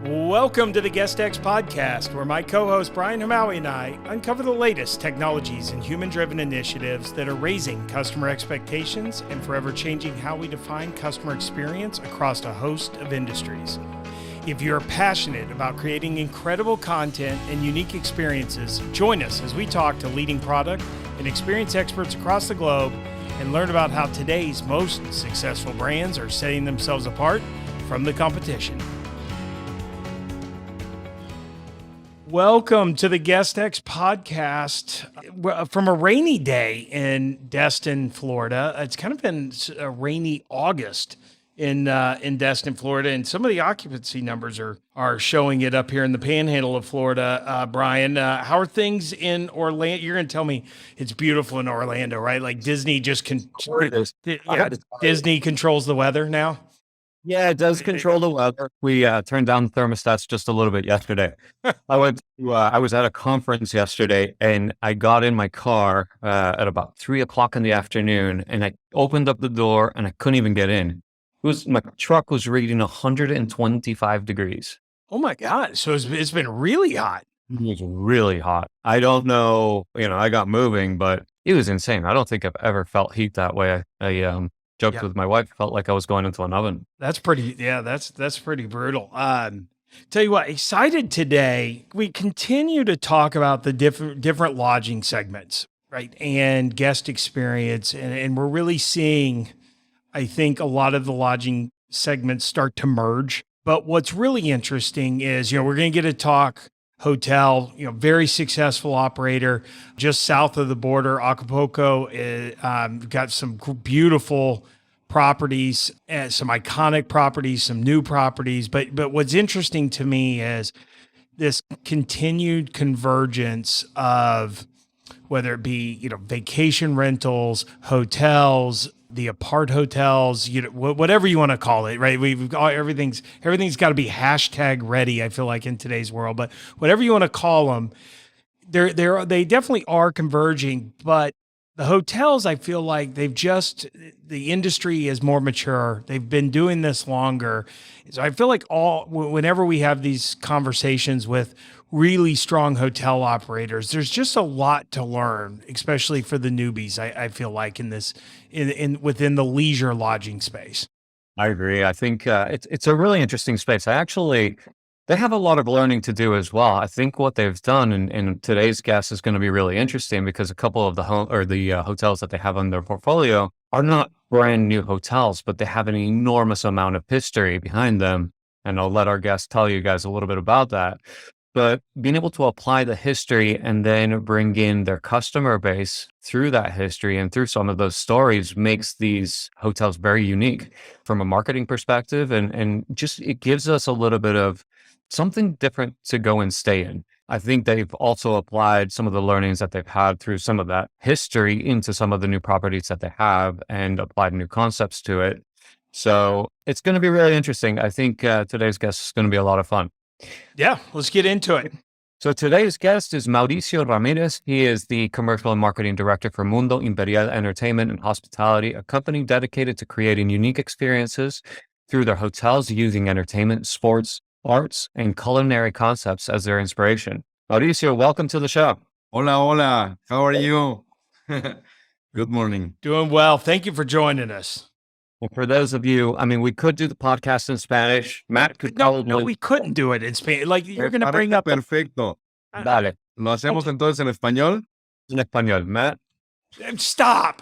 Welcome to the GuestX podcast, where my co-host Brian Hamawi and I uncover the latest technologies and human-driven initiatives that are raising customer expectations and forever changing how we define customer experience across a host of industries. If you're passionate about creating incredible content and unique experiences, join us as we talk to leading product and experience experts across the globe and learn about how today's most successful brands are setting themselves apart from the competition. Welcome to the GuestX podcast from a rainy day in Destin, Florida. It's kind of been a rainy August in Destin, Florida, and some of the occupancy numbers are showing it up here in the panhandle of Florida. Brian, how are things in Orlando? You're going to tell me it's beautiful in Orlando, right? Like Disney Disney controls the weather now. Yeah, it does control the weather. We turned down the thermostats just a little bit yesterday. I was at a conference yesterday, and I got in my car at about 3:00 in the afternoon, and I opened up the door, and I couldn't even get in. My truck was reading 125 degrees. Oh my God! So it's been really hot. It was really hot. I don't know. I got moving, but it was insane. I don't think I've ever felt heat that way. I joked with my wife, felt like I was going into an oven. That's pretty brutal. Tell you what, excited today. We continue to talk about the different lodging segments, right? And guest experience. And we're really seeing, I think, a lot of the lodging segments start to merge. But what's really interesting is, we're going to get to talk hotel, very successful operator just south of the border. Acapulco got some beautiful properties, some iconic properties, some new properties. But what's interesting to me is this continued convergence of whether it be, vacation rentals, hotels, the apart hotels, whatever you want to call it, right? We've got everything's got to be hashtag ready. I feel like in today's world, but whatever you want to call them, they definitely are converging. But the hotels, I feel like the industry is more mature. They've been doing this longer. So I feel like whenever we have these conversations with really strong hotel operators, there's just a lot to learn, especially for the newbies. I feel like within the leisure lodging space. I agree. I think it's a really interesting space. They have a lot of learning to do as well. I think what they've done, and today's guest is going to be really interesting because a couple of the hotels that they have on their portfolio are not brand new hotels, but they have an enormous amount of history behind them. And I'll let our guest tell you guys a little bit about that. But being able to apply the history and then bring in their customer base through that history and through some of those stories makes these hotels very unique from a marketing perspective. And just, it gives us a little bit of something different to go and stay in. I think they've also applied some of the learnings that they've had through some of that history into some of the new properties that they have and applied new concepts to it. So it's going to be really interesting. I think today's guest is going to be a lot of fun. Yeah, let's get into it. So today's guest is Mauricio Ramirez. He is the Commercial and Marketing Director for Mundo Imperial Entertainment and Hospitality, a company dedicated to creating unique experiences through their hotels using entertainment, sports, arts, and culinary concepts as their inspiration. Mauricio, welcome to the show. Hola. How are you? Good morning. Doing well. Thank you for joining us. Well, for those of you, we could do the podcast in Spanish. Matt could probably... No, we couldn't do it in Spanish. Like, you're going to bring up... Perfecto. Dale. ¿Lo hacemos entonces en español? En español, Matt. Stop.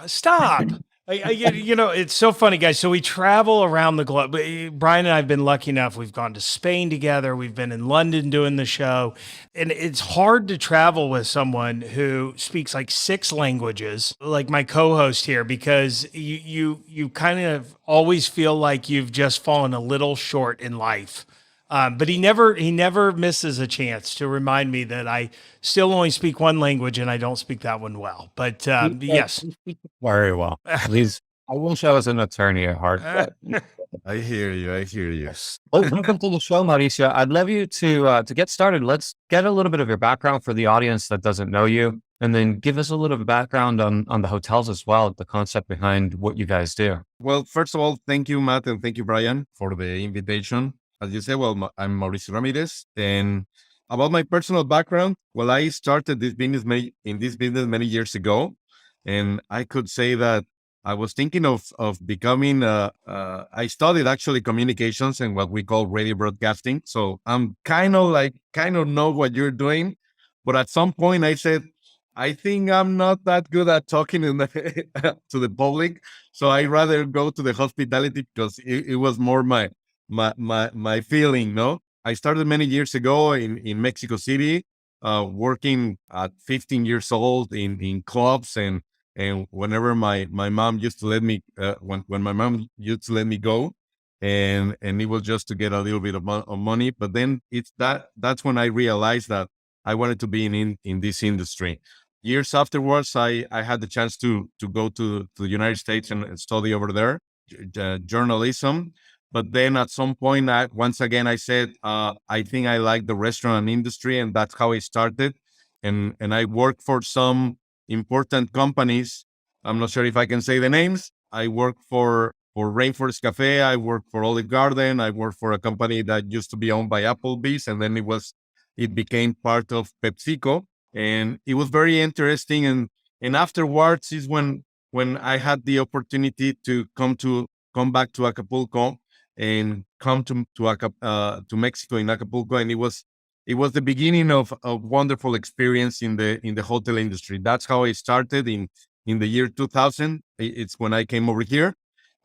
It's so funny, guys. So we travel around the globe. Brian and I have been lucky enough. We've gone to Spain together. We've been in London doing the show. And it's hard to travel with someone who speaks like 6 languages, like my co-host here, because you kind of always feel like you've just fallen a little short in life. But he never misses a chance to remind me that I still only speak one language and I don't speak that one well. But yes, very well. Please, I wish I was an attorney at heart. I hear you. Well, welcome to the show, Mauricio. I'd love you to get started. Let's get a little bit of your background for the audience that doesn't know you, and then give us a little bit of background on the hotels as well, the concept behind what you guys do. Well, first of all, thank you, Matt, and thank you, Brian, for the invitation. as you said, well, I'm Mauricio Ramirez. And about my personal background, well, I started this business many years ago, and I could say that I was thinking of becoming. I studied actually communications and what we call radio broadcasting. So I'm kind of know what you're doing, but at some point I said, I think I'm not that good at talking to the public, so I rather go to the hospitality because it was more my feeling. No, I started many years ago in Mexico City, working at 15 years old in clubs and whenever my mom used to let me when my mom used to let me go, and it was just to get a little bit of money. But then that's when I realized that I wanted to be in this industry. Years afterwards, I had the chance to go to the United States and study over there journalism. But then at some point, once again, I said, I think I like the restaurant industry, and that's how I started. And I worked for some important companies. I'm not sure if I can say the names. I worked for Rainforest Cafe. I worked for Olive Garden. I worked for a company that used to be owned by Applebee's, and then it became part of PepsiCo, and it was very interesting. And afterwards is when I had the opportunity to come back to Acapulco and come to Mexico in Acapulco, and it was the beginning of a wonderful experience in the hotel industry. That's how I started in the year 2000. It's when I came over here,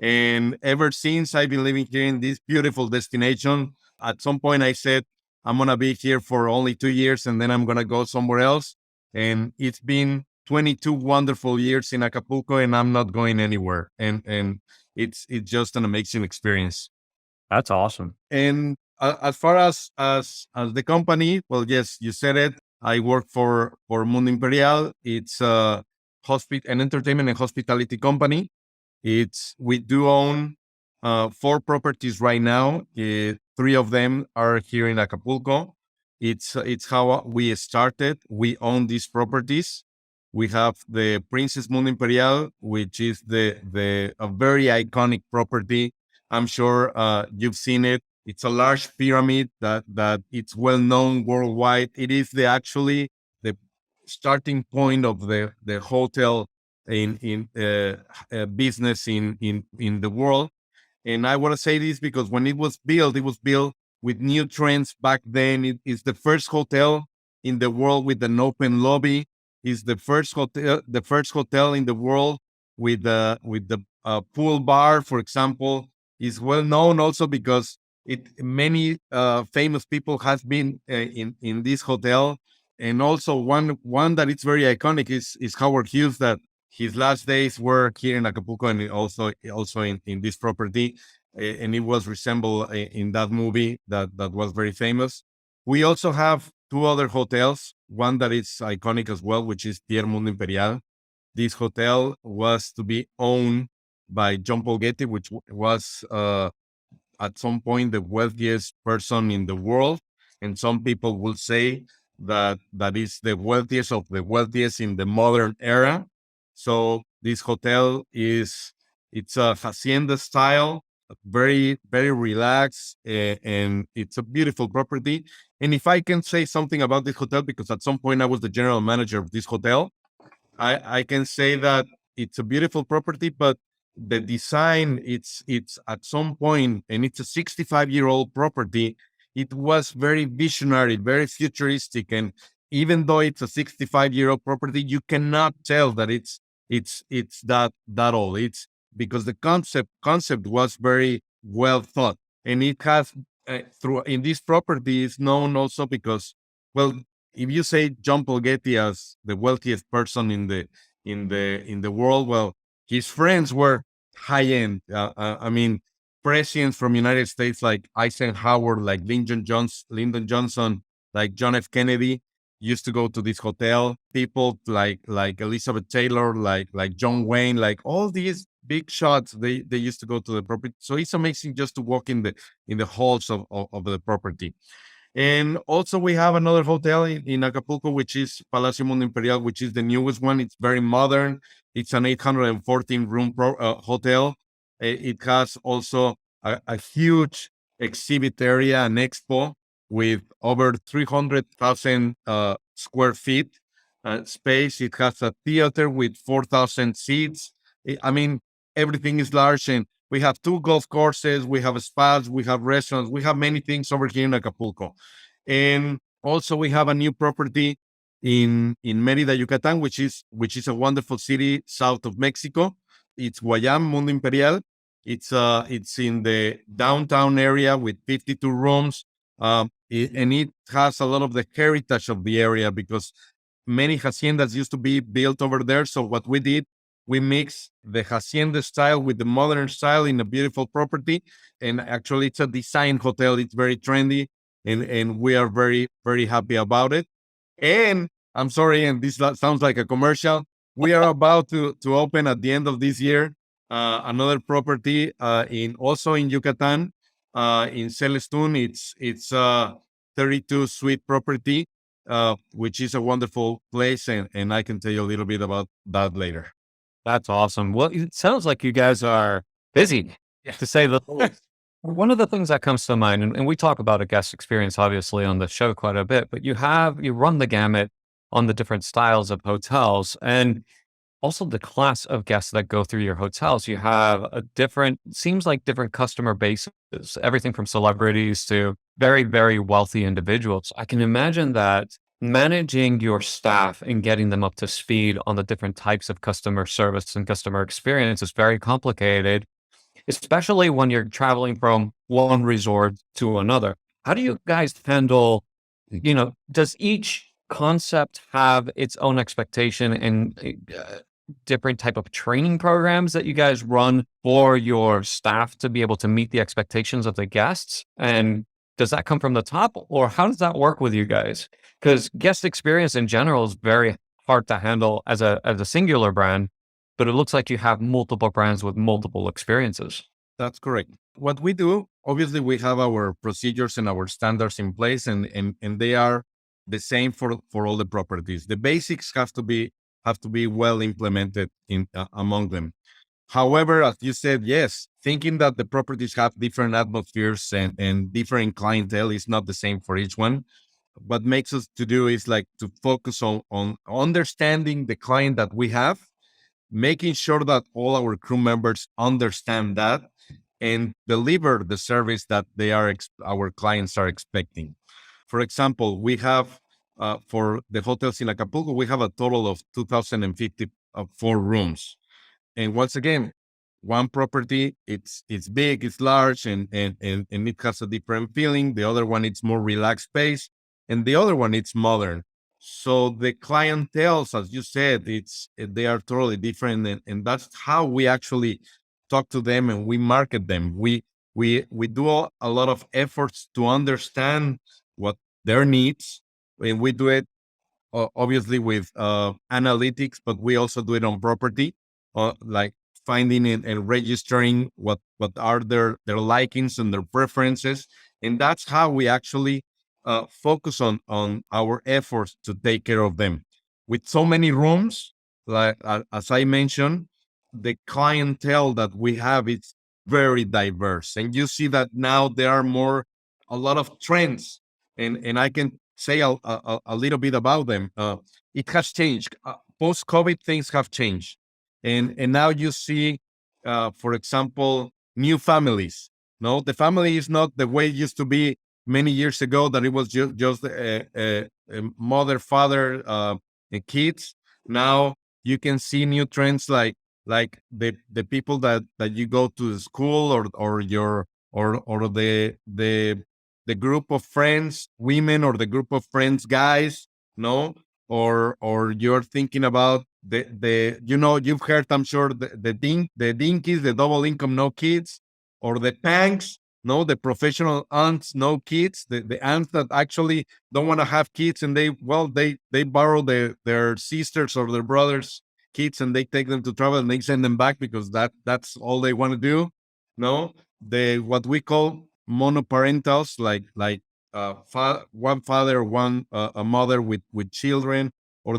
and ever since I've been living here in this beautiful destination. At some point, I said I'm gonna be here for only 2 years, and then I'm gonna go somewhere else. And it's been 22 wonderful years in Acapulco, and I'm not going anywhere. And it's just an amazing experience. That's awesome. And as far as the company, well, yes, you said it. I work for Mundo Imperial. It's an entertainment and hospitality company. We do own 4 properties right now. 3 of them are here in Acapulco. It's how we started. We own these properties. We have the Princess Mundo Imperial, which is the a very iconic property. I'm sure you've seen it. It's a large pyramid that it's well known worldwide. It is actually the starting point of the hotel in business in the world. And I want to say this because when it was built with new trends back then. It's the first hotel in the world with an open lobby. It's the first hotel in the world with the pool bar, for example. Is well known also because many famous people has been in this hotel. And also one that it's very iconic is Howard Hughes, that his last days were here in Acapulco, and also in this property. And it was resembled in that movie that was very famous. We also have 2 other hotels, one that is iconic as well, which is Pier Mundo Imperial. This hotel was to be owned by John Paul Getty, which was at some point the wealthiest person in the world, and some people will say that is the wealthiest of the wealthiest in the modern era. So this hotel it's a hacienda style, very very relaxed, and it's a beautiful property. And if I can say something about this hotel, because at some point I was the general manager of this hotel, I can say that it's a beautiful property, but the design, it's at some point, and it's a 65-year-old property. It was very visionary, very futuristic, and even though it's a 65-year-old property, you cannot tell that it's that old. It's because the concept was very well thought, and it has through in this property is known also because, well, if you say John Paul Getty as the wealthiest person in the world, well, his friends were high end. I mean, presidents from United States like Eisenhower, like Lyndon Johnson, like John F. Kennedy used to go to this hotel. People like Elizabeth Taylor, like John Wayne, like all these big shots, they used to go to the property. So it's amazing just to walk in the halls of the property. And also we have another hotel in Acapulco, which is Palacio Mundo Imperial, which is the newest one. It's very modern. It's an 814 room hotel. It has also a huge exhibit area and expo with over 300,000 square feet space. It has a theater with 4,000 seats. I mean, everything is large, and we have 2 golf courses, we have spas, we have restaurants, we have many things over here in Acapulco. And also we have a new property in Mérida, Yucatan, which is a wonderful city south of Mexico. It's Guayam, Mundo Imperial. It's in the downtown area with 52 rooms, and it has a lot of the heritage of the area because many haciendas used to be built over there. So what we did, we mixed the hacienda style with the modern style in a beautiful property, and actually it's a design hotel. It's very trendy, and we are very very happy about it. And I'm sorry, and this sounds like a commercial. We are about to open at the end of this year another property in also in Yucatan, in Celestun. It's 32 suite property, which is a wonderful place, and I can tell you a little bit about that later. That's awesome. Well, it sounds like you guys are busy, to say the least. One of the things that comes to mind, and we talk about a guest experience obviously on the show quite a bit, but you run the gamut on the different styles of hotels and also the class of guests that go through your hotels. You have seems like different customer bases, everything from celebrities to very, very wealthy individuals. I can imagine that managing your staff and getting them up to speed on the different types of customer service and customer experience is very complicated, especially when you're traveling from one resort to another. How do you guys handle, does each concept have its own expectation and different type of training programs that you guys run for your staff to be able to meet the expectations of the guests? And does that come from the top, or how does that work with you guys? Because guest experience in general is very hard to handle as a singular brand, but it looks like you have multiple brands with multiple experiences. That's correct. What we do, obviously, we have our procedures and our standards in place, and they are the same for all the properties. The basics have to be well implemented in among them. However, as you said, yes, thinking that the properties have different atmospheres and different clientele is not the same for each one. What makes us to do is like to focus on understanding the client that we have, making sure that all our crew members understand that and deliver the service that our clients are expecting. For example, we have for the hotels in Acapulco, we have a total of 2,054 rooms. And once again, one property, it's big, it's large, and it has a different feeling. The other one, it's more relaxed space, and the other one, it's modern. So the clientels, as you said, they are totally different, and that's how we actually talk to them and we market them. We do a lot of efforts to understand what their needs, and we do it obviously with analytics, but we also do it on property, like finding and registering what are their likings and their preferences, and that's how we actually focus on our efforts to take care of them. With so many rooms, like as I mentioned, the clientele that we have is very diverse, and you see that now there are a lot of trends, and I can say a little bit about them. It has changed. Post COVID, things have changed, and now you see, for example, new families. No, the family is not the way it used to be many years ago. That it was just a mother, father, and kids. Now you can see new trends like the people that you go to school or your or the group of friends, women, or the group of friends, guys, no, or you're thinking about the you've heard, I'm sure, the dinkies, the double income, no kids, or the panks, no, the professional aunts, no kids, the aunts that actually don't want to have kids, and they borrow their sisters or their brothers' kids, and they take them to travel and they send them back because that's all they want to do. No, the what we call monoparentals, like one father, one a mother with children, or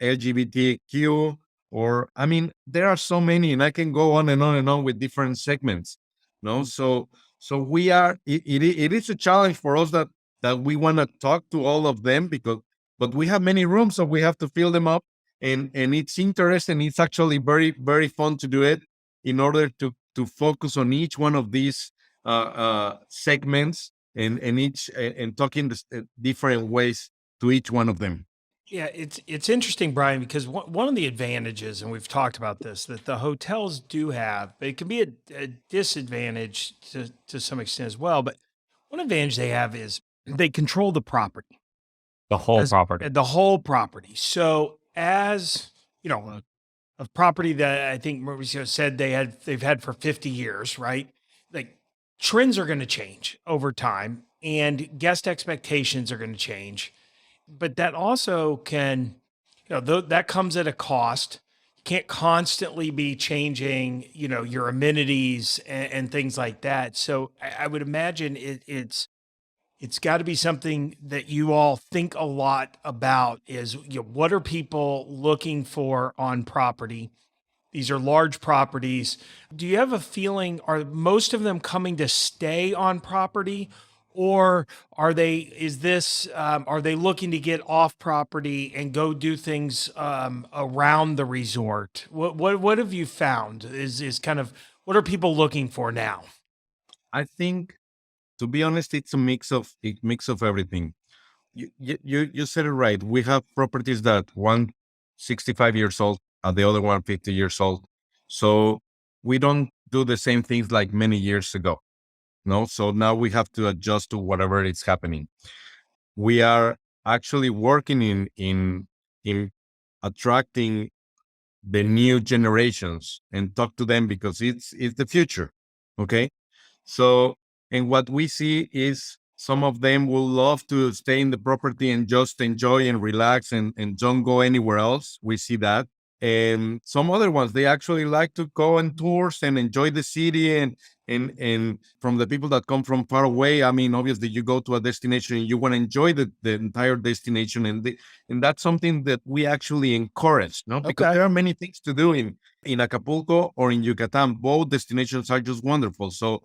LGBTQ, or I mean, there are so many, and I can go on and on and on with different segments. No, so So we are. It is a challenge for us that we want to talk to all of them because, but we have many rooms, so we have to fill them up, and it's interesting. It's actually very fun to do it in order to focus on each one of these segments and each and talking different ways to each one of them. Yeah, it's interesting, Brian, because one of the advantages, and we've talked about this, that the hotels do have, but it can be a disadvantage to some extent as well. But one advantage they have is they control the property, The whole as property. the whole property. So as you know, a property that I think Mauricio said they've had for 50 years, right? Like trends are going to change over time, and guest expectations are going to change, but that also can, that comes at a cost. You can't constantly be changing, your amenities and things like that. So I would imagine it's got to be something that you all think a lot about is, what are people looking for on property? These are large properties. Do you have a feeling, are most of them coming to stay on property, or are they looking to get off property and go do things around the resort? What have you found is kind of, what are people looking for now? I think, to be honest, it's a mix of everything. You said it right. We have properties that one 65 years old and the other one 50 years old. So we don't do the same things like many years ago. No, so now we have to adjust to whatever is happening. We are actually working in attracting the new generations and talk to them because it's the future. Okay. So, and what we see is some of them will love to stay in the property and just enjoy and relax and don't go anywhere else. We see that. And some other ones, they actually like to go on tours and enjoy the city and from the people that come from far away. I mean, obviously you go to a destination and you want to enjoy the entire destination. And that's something that we actually encourage, no? Because Okay. there are many things to do in Acapulco or in Yucatan. Both destinations are just wonderful. So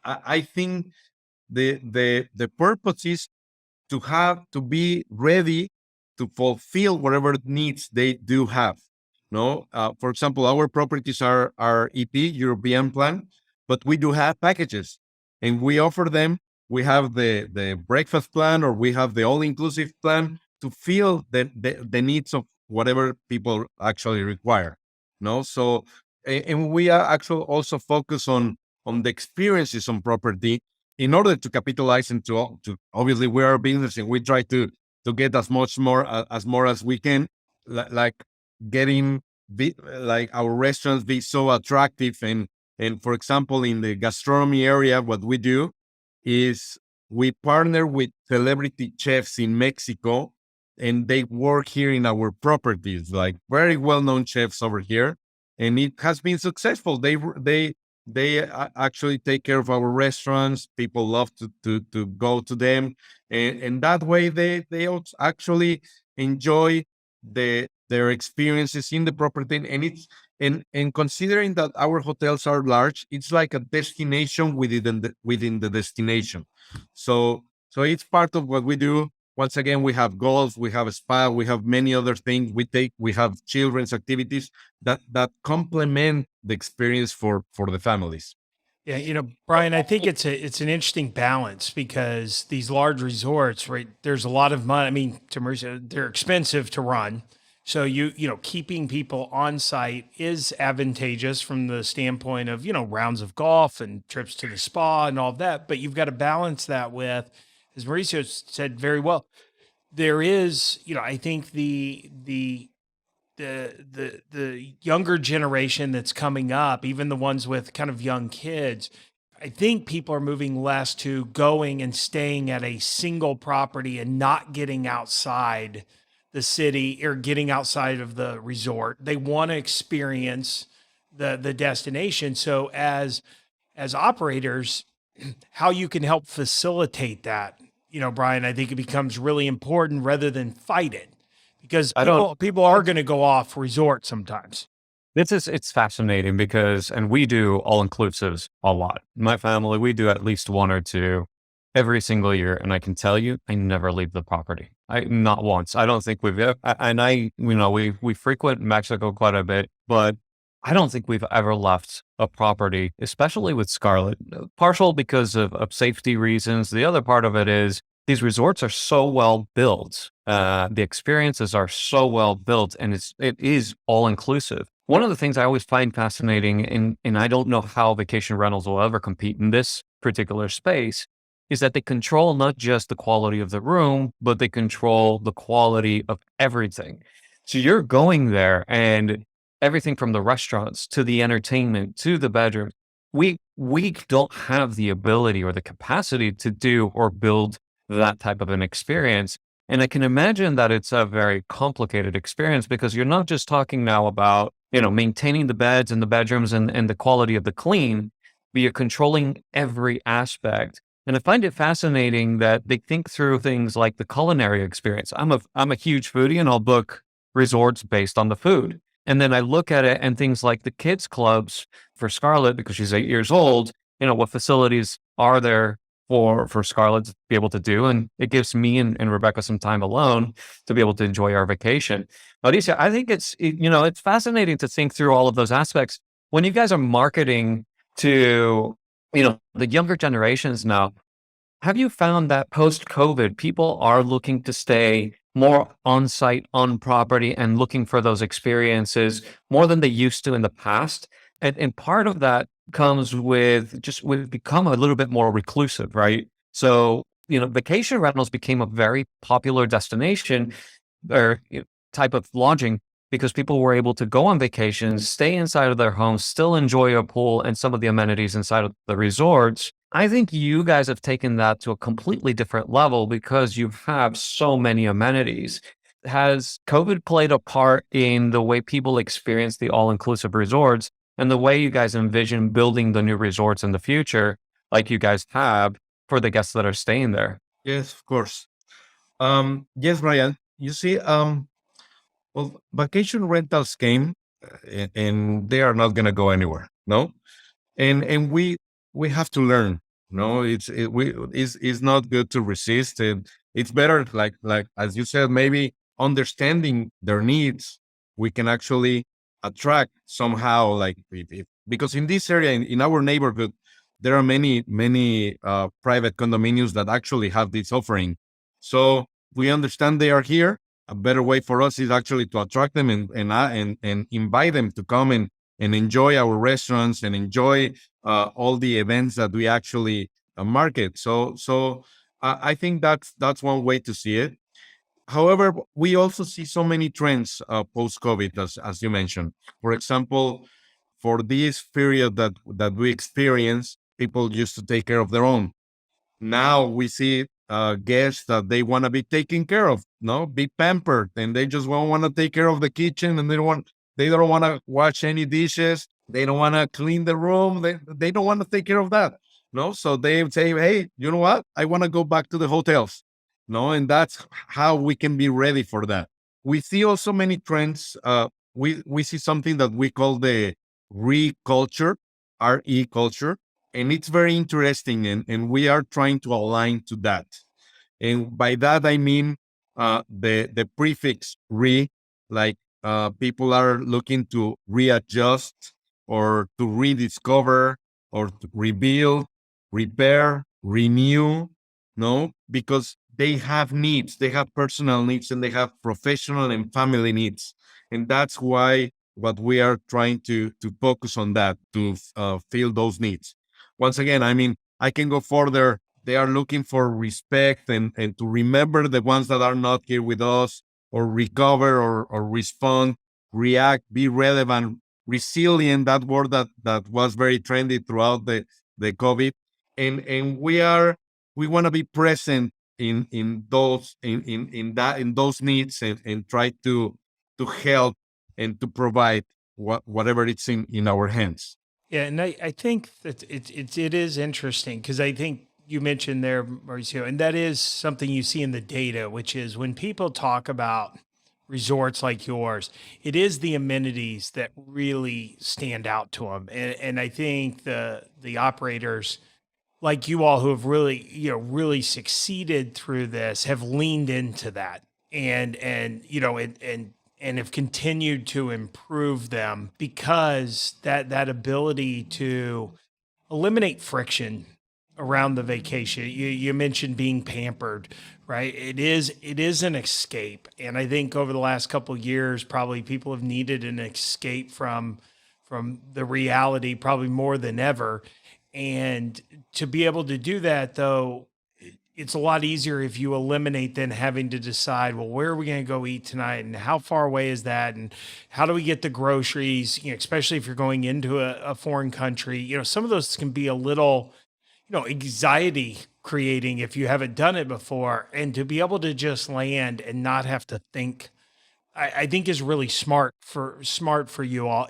I think the purpose is to be ready to fulfill whatever needs they do have. No, for example, our properties are EP European plan, but we do have packages, and we offer them. We have the breakfast plan, or we have the all inclusive plan to fill the needs of whatever people actually require. No, so and we are actually also focused on the experiences on property in order to capitalize to obviously we are a business and we try to get as much more as more as we can, like getting like our restaurants be so attractive and for example in the gastronomy area what we do is we partner with celebrity chefs in Mexico and they work here in our properties, like very well-known chefs over here, and it has been successful. They actually take care of our restaurants. People love to go to them, and that way they actually enjoy their experiences in the property. And it's and considering that our hotels are large, it's like a destination within the destination. So it's part of what we do. Once again, we have golf, we have a spa, we have many other things. We have children's activities that complement the experience for the families. Yeah, Brian, I think it's an interesting balance because these large resorts, right? There's a lot of money. I mean, to Mauricio, they're expensive to run. So keeping people on site is advantageous from the standpoint of, rounds of golf and trips to the spa and all of that. But you've got to balance that with, as Mauricio said very well, there is, I think the younger generation that's coming up, even the ones with kind of young kids, I think people are moving less to going and staying at a single property and not getting outside the city or getting outside of the resort. They want to experience the destination. So as operators, how you can help facilitate that, Brian, I think it becomes really important rather than fight it because I don't people are going to go off resort sometimes. It's fascinating because, and we do all inclusives a lot. My family, we do at least one or two every single year. And I can tell you, I never leave the property. Not once. I don't think we've ever, and we frequent Mexico quite a bit, but I don't think we've ever left a property, especially with Scarlet, partial because of safety reasons. The other part of it is these resorts are so well built. The experiences are so well built, and it is all inclusive. One of the things I always find fascinating, and I don't know how vacation rentals will ever compete in this particular space, is that they control not just the quality of the room, but they control the quality of everything. So you're going there, and everything from the restaurants to the entertainment to the bedroom, we don't have the ability or the capacity to do or build that type of an experience. And I can imagine that it's a very complicated experience because you're not just talking now about, maintaining the beds and the bedrooms and the quality of the clean, but you're controlling every aspect. And I find it fascinating that they think through things like the culinary experience. I'm a huge foodie, and I'll book resorts based on the food. And then I look at it and things like the kids clubs for Scarlett, because she's 8 years old, what facilities are there for Scarlett to be able to do? And it gives me and Rebecca some time alone to be able to enjoy our vacation. Mauricio, I think it's fascinating to think through all of those aspects. When you guys are marketing to, the younger generations now, have you found that post-COVID, people are looking to stay more on-site, on property, and looking for those experiences more than they used to in the past? And part of that comes with we've become a little bit more reclusive, right? So, vacation rentals became a very popular destination or type of lodging because people were able to go on vacations, stay inside of their homes, still enjoy a pool and some of the amenities inside of the resorts. I think you guys have taken that to a completely different level because you have so many amenities. Has COVID played a part in the way people experience the all-inclusive resorts and the way you guys envision building the new resorts in the future, like you guys have for the guests that are staying there? Yes, of course. Yes, Brian. You see, well, vacation rentals came, and they are not going to go anywhere. No, and we have to learn. No, it's not good to resist. And it's better, like as you said, maybe understanding their needs, we can actually attract somehow. Like because in this area, in our neighborhood, there are many private condominiums that actually have this offering. So we understand they are here. A better way for us is actually to attract them and invite them to come and enjoy our restaurants and enjoy all the events that we actually market. So I think that's one way to see it. However, we also see so many trends post COVID, as you mentioned. For example, for this period that we experience, people used to take care of their own. Now we see guests that they want to be taken care of, no, be pampered, and they just want to take care of the kitchen, and they don't want to wash any dishes, they don't want to clean the room, they don't want to take care of that, no. So they say, hey, you know what? I want to go back to the hotels, no, and that's how we can be ready for that. We see also many trends. We see something that we call the re-culture, RE culture, and it's very interesting, and we are trying to align to that. And by that I mean the prefix re, like people are looking to readjust or to rediscover or to rebuild, repair, renew, no, because they have needs, they have personal needs, and they have professional and family needs, and that's why what we are trying to focus on that to fill those needs. Once again, I mean, I can go further. They are looking for respect and to remember the ones that are not here with us, or recover or respond, react, be relevant, resilient, that word that was very trendy throughout the COVID. And we want to be present in those in those needs, and try to help and to provide whatever it's in our hands. Yeah, and I think that it is interesting because I think you mentioned there, Mauricio, and that is something you see in the data, which is when people talk about resorts like yours, it is the amenities that really stand out to them. And I think the operators like you all who have really, really succeeded through this have leaned into that and have continued to improve them because that ability to eliminate friction around the vacation. You mentioned being pampered, right? It is an escape, and I think over the last couple of years, probably people have needed an escape from the reality, probably more than ever. And to be able to do that, though, it's a lot easier if you eliminate than having to decide, well, where are we going to go eat tonight and how far away is that and how do we get the groceries, especially if you're going into a foreign country. Some of those can be a little, anxiety creating if you haven't done it before. And to be able to just land and not have to think, I think is really smart for you all.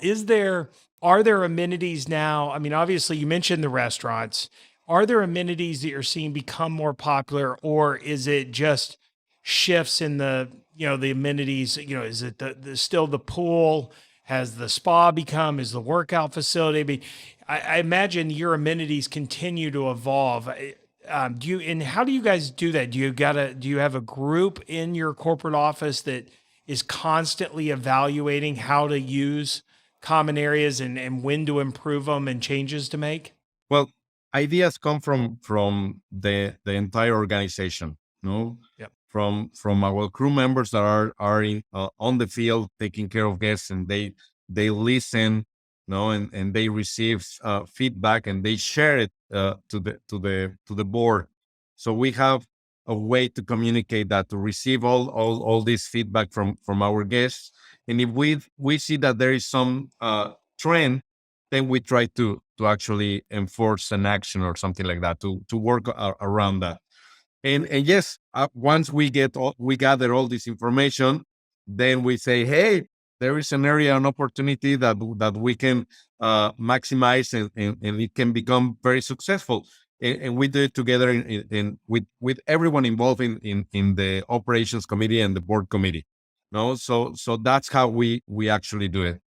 Are there amenities now? I mean, obviously you mentioned the restaurants. Are there amenities that you're seeing become more popular, or is it just shifts in the amenities? Is it still the pool? Has the spa become? Is the workout facility? I mean, I imagine your amenities continue to evolve. And how do you guys do that? Do you have a group in your corporate office that is constantly evaluating how to use common areas and when to improve them and changes to make? Well, ideas come from the entire organization, no? Yep. From our crew members that are on the field taking care of guests, and they listen, no, and they receive feedback and they share it to the board. So we have a way to communicate that, to receive all this feedback from our guests. And if we see that there is some trend, then we try to actually enforce an action or something like that to work around that. And yes, once we gather all this information, then we say, hey, there is an area, an opportunity that we can maximize, and it can become very successful. And we do it together with everyone involved in the operations committee and the board committee. No, so that's how we actually do it.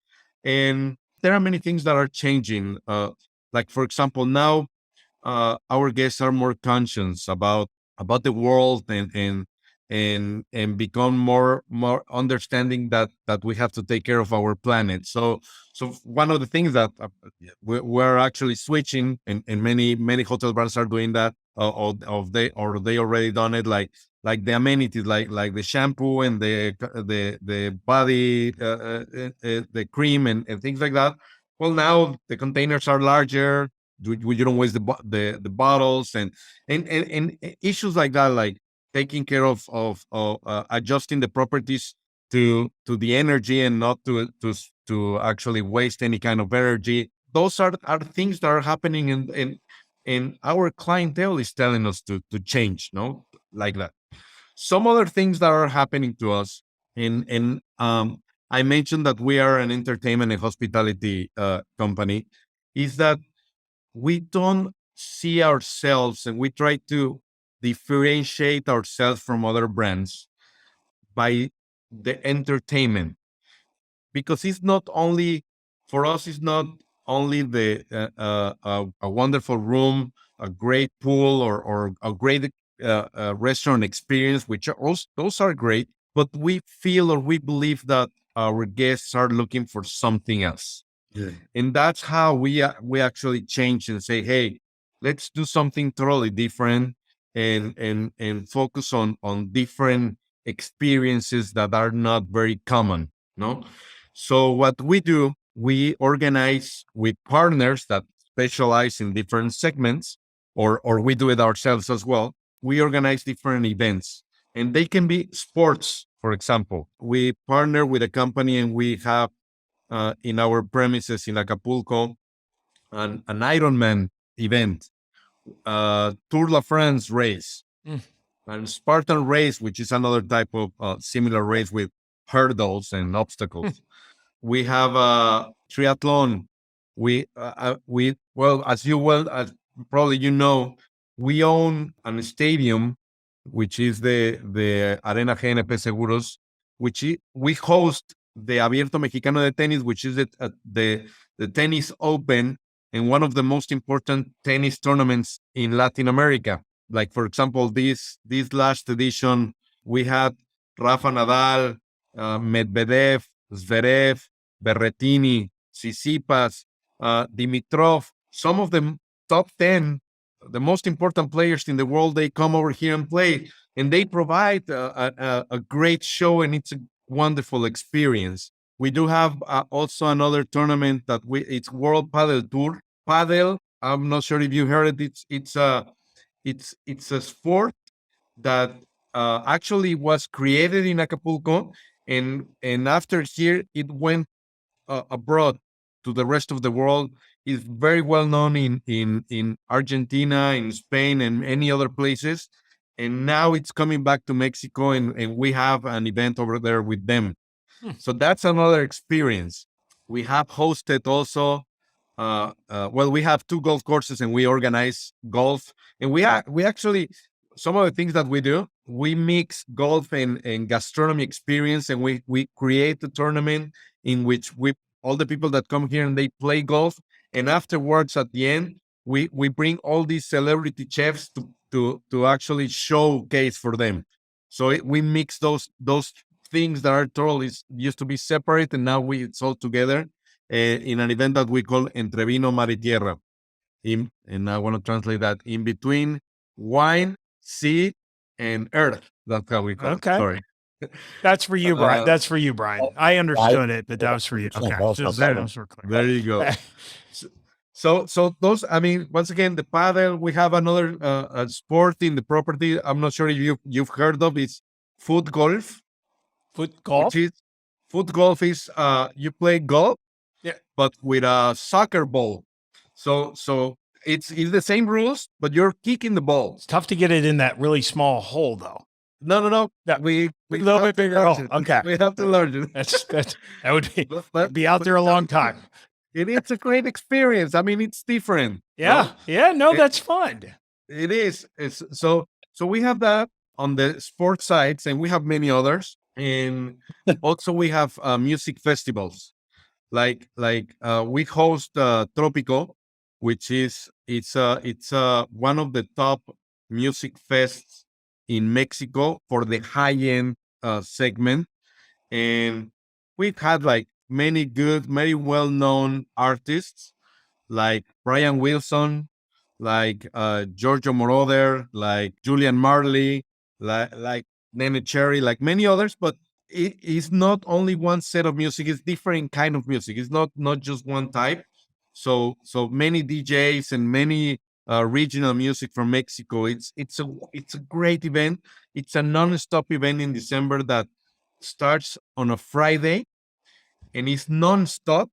And there are many things that are changing. Like for example, now our guests are more conscious about the world, and become more understanding that we have to take care of our planet. So one of the things that we're actually switching, and many hotel brands are doing that, or they already done it, like the amenities, like the shampoo and the body, the cream, and things like that. Well, now the containers are larger. You don't waste the bottles, and issues like that, like taking care of adjusting the properties to the energy, and not to actually waste any kind of energy. Those are things that are happening, and our clientele is telling us to change, no, like that. Some other things that are happening to us, and I mentioned that we are an entertainment and hospitality company, is that we don't see ourselves, and we try to differentiate ourselves from other brands by the entertainment, because it's not only, for us, it's not only the a wonderful room, a great pool, or a great restaurant experience, which are also, those are great, but we feel, or we believe, that our guests are looking for something else. Yeah. And that's how we actually change and say, hey, let's do something totally different, and focus on different experiences that are not very common. No. So what we do, we organize with partners that specialize in different segments, or we do it ourselves as well. We organize different events, and they can be sports. For example, we partner with a company, and we have in our premises in Acapulco an Ironman event, Tour La France race, and Spartan race, which is another type of similar race with hurdles and obstacles. We have a triathlon. Well, as probably we own a stadium, which is the Arena GNP Seguros, we host the Abierto Mexicano de Tenis, which is the tennis open and one of the most important tennis tournaments in Latin America. Like, for example, this last edition, we had Rafa Nadal, Medvedev, Zverev, Berrettini, Tsitsipas, Dimitrov, some of the top 10, the most important players in the world, they come over here and play, and they provide a great show, and it's a wonderful experience. We do have also another tournament that it's World Padel Tour. Padel, I'm not sure if you heard it. It's a sport that actually was created in Acapulco, and after here it went abroad to the rest of the world. Is very well known in Argentina, in Spain, and many other places. And now it's coming back to Mexico, and we have an event over there with them. So that's another experience. We have hosted also. Well, we have two golf courses, and we organize golf. And we actually, some of the things that we do, we mix golf and gastronomy experience, and we create a tournament in which all the people that come here and they play golf, and afterwards at the end we bring all these celebrity chefs to actually showcase for them. So we mix those things that are totally used to be separate, and now it's all together in an event that we call Entre Vino, Mar y Tierra. And I want to translate that: in between wine, sea, and earth. That's how we call it. Sorry. That's for you, Brian. That's for you, Brian. I understood it, but that was for you. Okay. There you go. So those, I mean, once again, the paddle, we have another sport in the property. I'm not sure if you've heard of it's foot golf. Foot golf? Foot golf is you play golf, but with a soccer ball. So it's the same rules, but you're kicking the ball. It's tough to get it in that really small hole, though. No. Yeah, we a little bit bigger. Okay. We have to learn it. That would be out there a long time. It's a great experience. I mean, it's different. Yeah. No? Yeah. No, that's fun. It is. So we have that on the sports sides, and we have many others. And also we have music festivals. Like we host Tropico, which is it's one of the top music fests in Mexico for the high end segment, and we've had like many good, very well known artists like Brian Wilson, like Giorgio Moroder, like Julian Marley, like Nene Cherry, like many others. But it is not only one set of music; it's different kind of music. It's not just one type. So many DJs and many regional music from Mexico. It's a great event. It's a non-stop event in December that starts on a Friday and is non-stop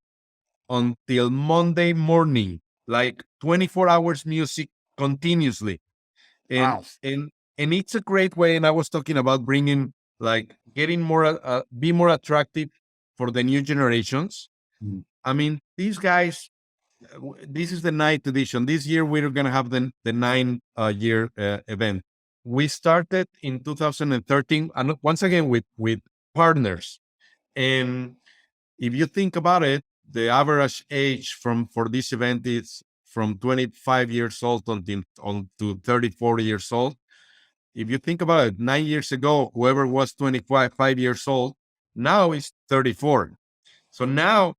until Monday morning, like 24 hours music continuously. And Wow. and it's a great way. And I was talking about bringing, like, getting more be more attractive for the new generations. I mean, these guys, this is the 9th edition. This year we're going to have the 9-year event. We started in 2013, and once again with partners. And if you think about it, the average age for this event is from 25 years old to 30, 40 years old. If you think about it, 9 years ago, whoever was 25 years old, now is 34. So now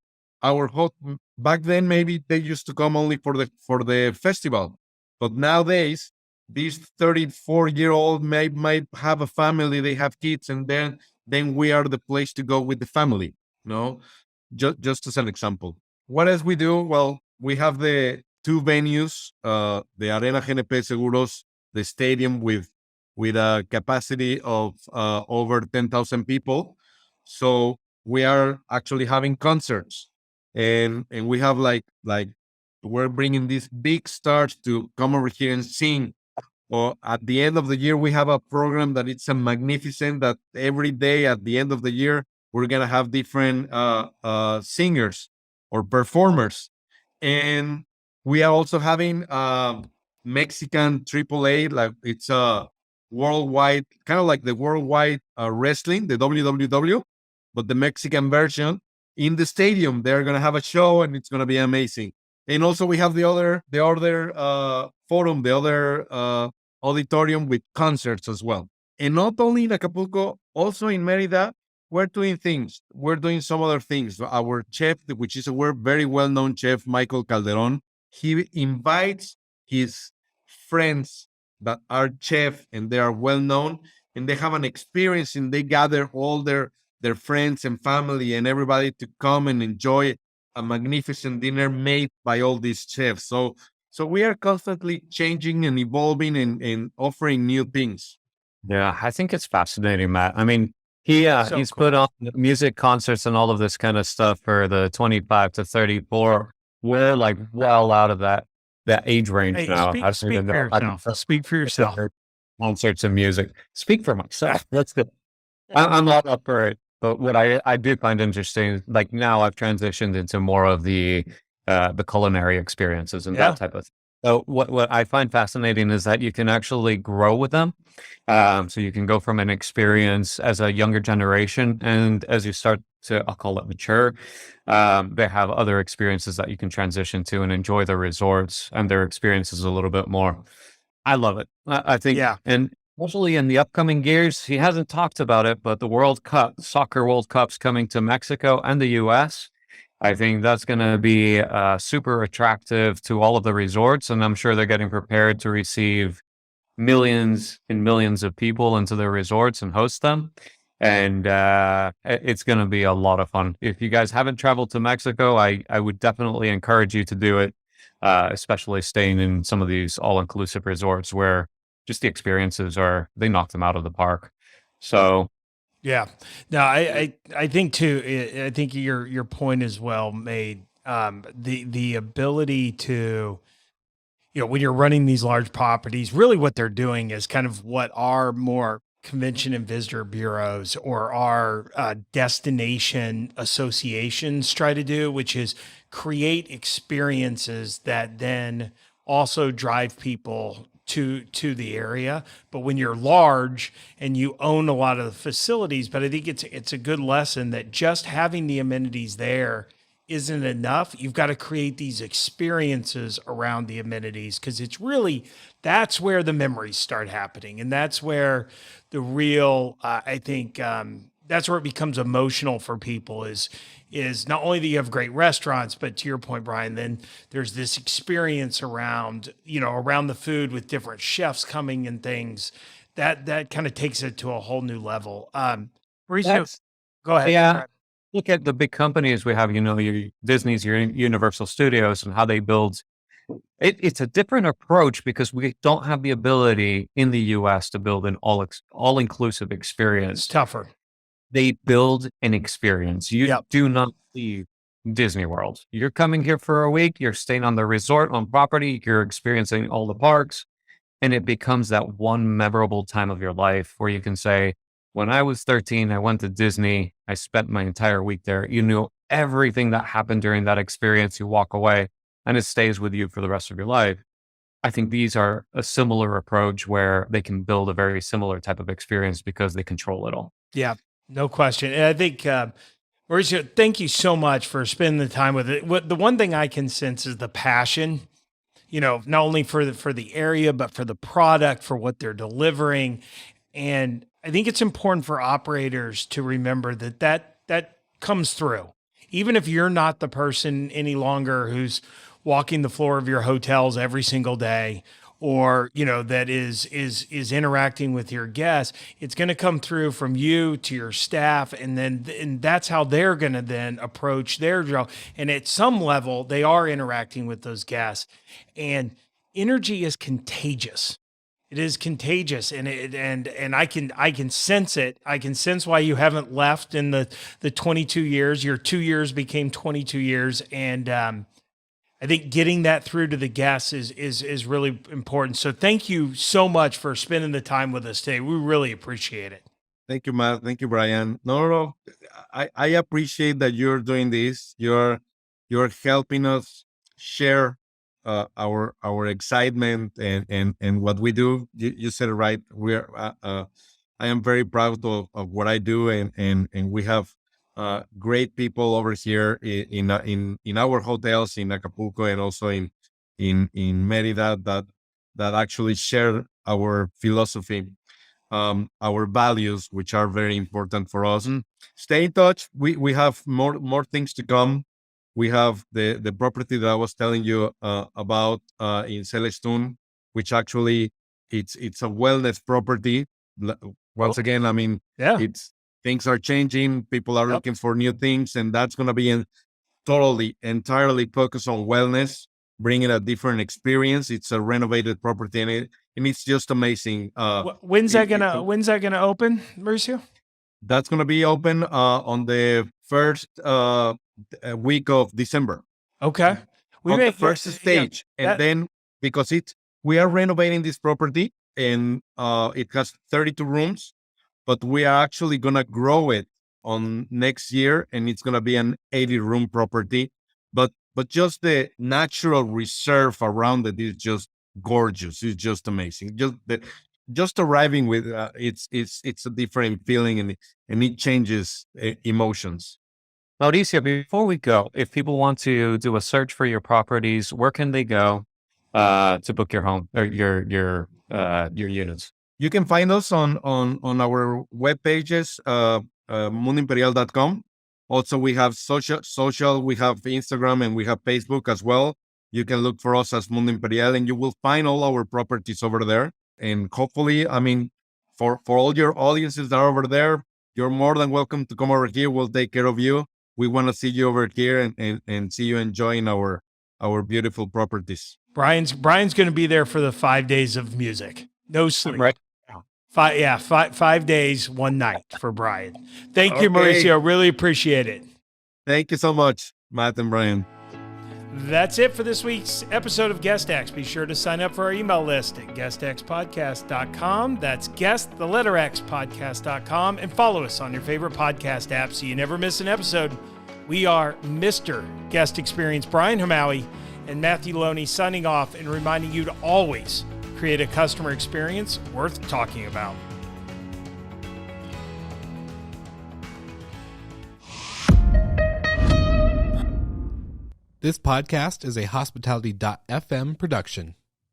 back then, maybe they used to come only for the festival, but nowadays these 34-year-old might have a family, they have kids, and then we are the place to go with the family. Just as an example. What else we do? Well, we have the two venues, the Arena GNP Seguros, the stadium with a capacity of over 10,000 people. So we are actually having concerts, and we have like we're bringing these big stars to come over here and sing. Or at the end of the year, we have a program that it's a magnificent, that every day at the end of the year, we're going to have different singers or performers. And we are also having Mexican AAA, like it's worldwide, kind of like the worldwide wrestling, the WWW, but the Mexican version in the stadium. They're gonna have a show, and it's gonna be amazing. And also we have the other forum, the other auditorium with concerts as well. And not only in Acapulco, also in Merida, we're doing things. We're doing some other things. Our chef, which is a very well-known chef, Michael Calderon, he invites his friends that are chef and they are well-known, and they have an experience, and they gather all their friends and family and everybody to come and enjoy a magnificent dinner made by all these chefs. So we are constantly changing and evolving and offering new things. Yeah, I think it's fascinating, Matt. I mean, So he's cool. put on music concerts and all of this kind of stuff for the 25 to 34. We're like well out of that age range Hey, now. I don't speak even for know. yourself. Speak for yourself. Concerts and music. Speak for myself. That's good. I'm not up for it. But what I do find interesting, like now I've transitioned into more of the culinary experiences and Yeah. that type of thing. So what I find fascinating is that you can actually grow with them. So you can go from an experience as a younger generation, and as you start to, I'll call it mature, they have other experiences that you can transition to and enjoy the resorts and their experiences a little bit more. I love it. I think, Yeah. and especially in the upcoming years, he hasn't talked about it, but the World Cup, soccer World Cup's coming to Mexico and the US. I think that's going to be super attractive to all of the resorts, and I'm sure they're getting prepared to receive millions and millions of people into their resorts and host them. And it's going to be a lot of fun. If you guys haven't traveled to Mexico, I would definitely encourage you to do it, especially staying in some of these all-inclusive resorts where just the experiences they knock them out of the park. So Yeah. No, I think too. I think your point is well made. The ability to, when you're running these large properties, really what they're doing is kind of what our more convention and visitor bureaus or our destination associations try to do, which is create experiences that then also drive people to the area. But when you're large and you own a lot of the facilities, but I think it's a good lesson that just having the amenities there isn't enough. You've got to create these experiences around the amenities, because it's really, that's where the memories start happening. And that's where the real, I think, that's where it becomes emotional for people is not only that you have great restaurants, but to your point, Brian, then there's this experience around, around the food with different chefs coming and things that kind of takes it to a whole new level. Mauricio, that's, go ahead. yeah. Look at the big companies we have, your Disney's, your Universal Studios, and how they build. It's a different approach because we don't have the ability in the US to build an all-inclusive It's experience. tougher. They build an experience. You Yep. do not leave Disney World. You're coming here for a week, you're staying on the resort on property, you're experiencing all the parks, and it becomes that one memorable time of your life where you can say, when I was 13, I went to Disney. I spent my entire week there. You knew everything that happened during that experience. You walk away and it stays with you for the rest of your life. I think these are a similar approach where they can build a very similar type of experience because they control it all. Yeah, no question. And I think, Mauricio, thank you so much for spending the time with it. The one thing I can sense is the passion, not only for the area, but for the product, for what they're delivering. And I think it's important for operators to remember that comes through. Even if you're not the person any longer who's walking the floor of your hotels every single day, or that is interacting with your guests, it's going to come through from you to your staff, and that's how they're going to then approach their job. And at some level, they are interacting with those guests, and energy is contagious. It is contagious, and I can sense it. I can sense why you haven't left in the 22 years. Your 2 years became 22 years, and I think getting that through to the guests is really important. So thank you so much for spending the time with us today. We really appreciate it. Thank you, Matt. Thank you, Brian. No. I appreciate that you're doing this. You're helping us share our excitement and what we do. You said it right. We're I am very proud of what I do, and we have great people over here in our hotels in Acapulco and also in Merida that actually share our philosophy, our values, which are very important for us. Stay in touch. We have more things to come. We have the property that I was telling you about in Celestun, which actually it's a wellness property. Once again, I mean, Yeah. it's things are changing. People are Yep. looking for new things, and that's going to be entirely focused on wellness, bringing a different experience. It's a renovated property, and it's just amazing. When's that it- gonna open, Mauricio? that's going to be open on the first week of December. Okay. On the first stage, and then because we are renovating this property, and it has 32 rooms, but we are actually going to grow it on next year, and it's going to be an 80-room property. But just the natural reserve around it is just gorgeous. It's just amazing. Just arriving with it's a different feeling, and it changes emotions. Mauricio, before we go, if people want to do a search for your properties, where can they go to book your home or your units? You can find us on our web pages, mundoimperial.com. Also, we have social, we have Instagram, and we have Facebook as well. You can look for us as Mundo Imperial, and you will find all our properties over there. And hopefully, I mean, for all your audiences that are over there, you're more than welcome to come over here. We'll take care of you. We want to see you over here and see you enjoying our beautiful properties. Brian's going to be there for the 5 days of music. No sleep. Right. 5 days, 1 night for Brian. Thank you, Okay. Mauricio. Really appreciate it. Thank you so much, Matt and Brian. That's it for this week's episode of GuestX. Be sure to sign up for our email list at guestxpodcast.com. That's guest, the letter X, podcast.com. And follow us on your favorite podcast app so you never miss an episode. We are Mr. Guest Experience, Brian Hamaui and Matthew Loney, signing off and reminding you to always create a customer experience worth talking about. This podcast is a Hospitality.fm production.